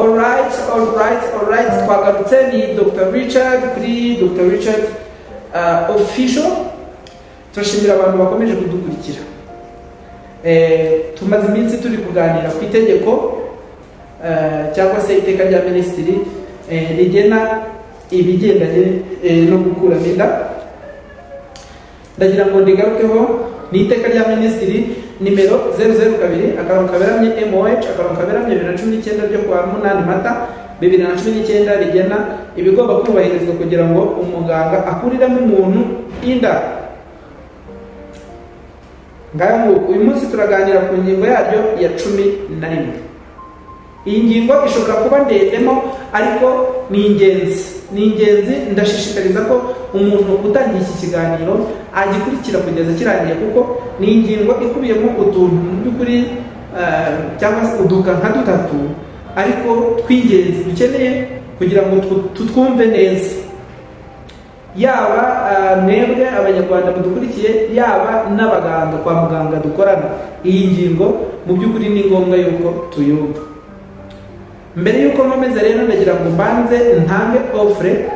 Alright. Twagarutse ni Dr. Richard kuri Dr. Richard official. Turashimira abantu bakomeje kudukurikira. Tumaze iminsi turi kuganira ku itegeko cyangwa se iteka rya minisitiri rigena ibigendanye no gukuramo inda. Ndagira ngo ndigarukeho ni iteka rya minisitiri nimero 002 akarongo kaberamye MOH akarongo kaberamye 2019 ryo kwa 8 Mata 2019 rigena ibigomba kubahirizwa kugira ngo umuganga akuriramo umuntu inda. Ngaho uyu munsi turaganira ku ngingo yaryo ya 11. Iyi ngingo ishobora kuba ndendemo ariko ni ingenzi. Ndashishikariza ko umuntu utangiye iki kiganiro agikurikira kugeza kirangiye, kuko ni ingingo ikubiyemo utuntu mu by'ukuri cyangwa se uduka nka dutatu ariko tw'ingenzi dukeneye kugira ngo tutwumve neza, yaba mwebwe abanyarwanda mudukurikiye, yaba n'abaganga kwa muganga dukorana. Iyi ngingo mu by'ukuri ni ngombwa yuko tuyumva. Mbere yuko nkomeza rero ndagira ngo mbanze ntange offre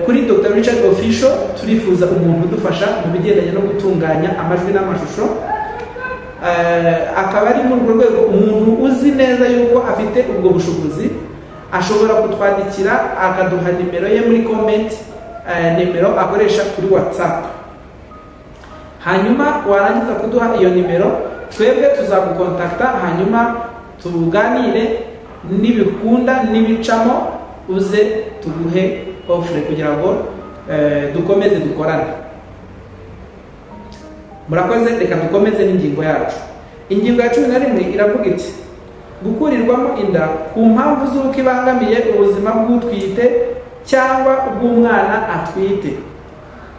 kuri Dr. Richard official. Turifuza umuntu udufasha mu bigendanye no gutunganya amajwi n'amashusho, akaba ari mu rwego umuntu uzi neza yuko afite ubwo bushobozi ashobora kutwandikira akaduha nimero ye muri comment, nimero akoresha kuri WhatsApp. Hanyuma warangiza kuduha iyo nimero, twebwe tuzagukontakta, hanyuma tuganire n'ibikunda n'ibicamo, uze tuguhe offre kugira ngo dukomeze dukorane. Murakoze, reka dukomeze n'ingingo yacu. Ingingo ya 11 iravuga iti gukurirwamo inda ku mpamvu z'uko ibangamiye ubuzima bw'utwite cyangwa bw'umwana atwite.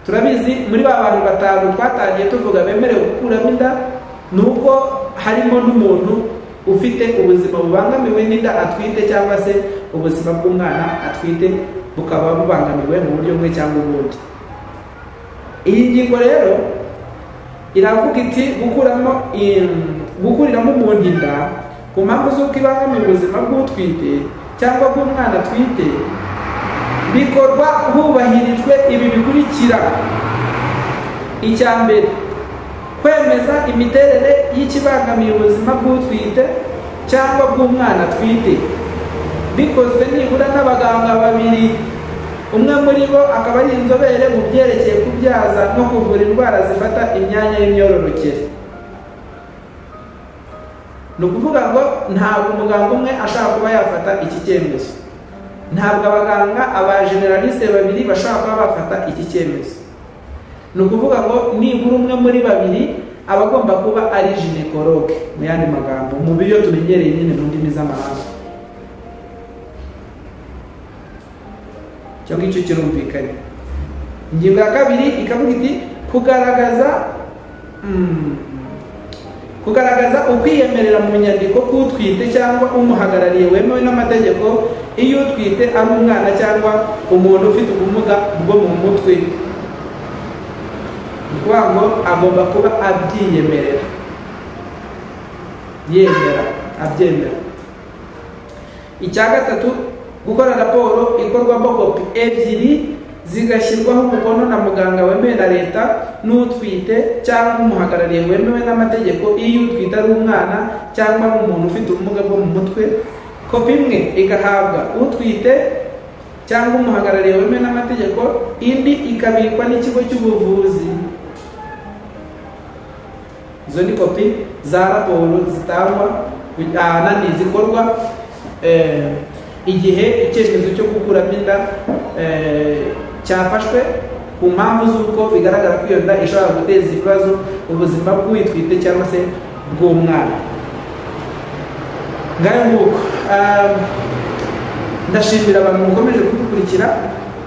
Turabizi muri ba bantu batanu twatangiye tuvuga bemerewe gukuramo inda, nuko harimo n'umuntu ufite ubuzima bubangamiwe n'inda atwite cyangwa se ubuzima bw'umwana atwite bukaba bubangamiwe mu buryo bumwe cyangwa ubundi. Iyi ngingo rero iravuga iti gukuriramo umuntu inda ku mpamvu z'uko ibangamiye ubuzima bw'utwite cyangwa bw'umwana atwite bikorwa hubahirijwe ibi bikurikira. Icya mbere, kwemeza imiterere y'ikibangamiye ubuzima bw'utwite cyangwa bw'umwana atwite bikozwe nibura n'abaganga babiri, umwe muri bo akaba ari inzobere mu byerekeye kubyaza no kuvura indwara zifata imyanya y'imyororokere. Ni ukuvuga ngo ntabwo umuganga umwe ashaka kuba yafata iki cyemezo, ntabwo abaganga abageneraliste babiri bashaka kuba bafata iki cyemezo. Ni ukuvuga ngo nibura umwe muri babiri aba agomba kuba ari ginekologe, mu yandi magambo mu buryo tumenyereye nyine mu ndimi z'amahanga. Cyo ngicyo kirumvikanye. Ingingo ya 2 ikavuga iti kugaragaza ukwiyemerera mu nyandiko k'utwite cyangwa umuhagarariye wemewe n'amategeko iyo utwite ari umwana cyangwa umuntu ufite ubumuga bwo mu mutwe. Ngo agomba kuba abyiyemerera, abyemera. Icya 3, gukora raporo ikorwamo kopi ebyiri zigashyirwaho umukono na muganga wemewe na leta n'utwite cyangwa umuhagarariye wemewe n'amategeko iyo utwite ari umwana cyangwa umuntu ufite ubumuga bwo mu mutwe. Kopi imwe igahabwa utwite cyangwa umuhagarariye wemewe n'amategeko, indi ikabikwa n'ikigo cy'ubuvuzi. Izo ni kopi za raporo zitangwa zikorwa igihe icyemezo cyo gukuramo inda cyafashwe ku mpamvu z'uko bigaragara ko iyo nda ishobora guteza ibibazo ubuzima bw'uyitwite cyangwa se bw'umwana. Ngayo nguko ndashimira abantu mukomeje kudukurikira.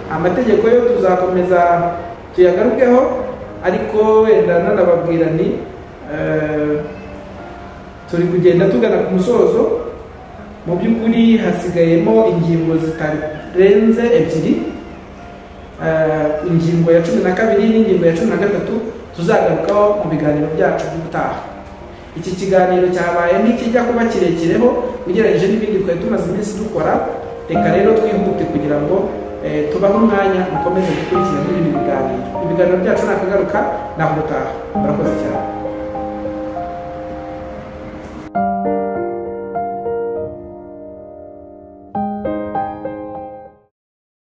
Amategeko yo tuzakomeza tuyagarukeho, ariko wenda nanababwira ni turi kugenda tugana ku musozo. Mu by'ukuri hasigayemo ingingo zitarenze ebyiri, ingingo ya 12 n'ingingo ya 13 tuzagarukaho mu biganiro byacu by'ubutaha. iki kiganiro cyabaye nk'ikijya kuba kirekireho ugereranyije n'ibindi twari tumaze iminsi dukora. Reka rero twihute kugira ngo tubahe umwanya mukomeze gukurikirana n'ibindi biganiro. Ibiganiro byacu nakagaruka naho gutaha. Murakoze cyane.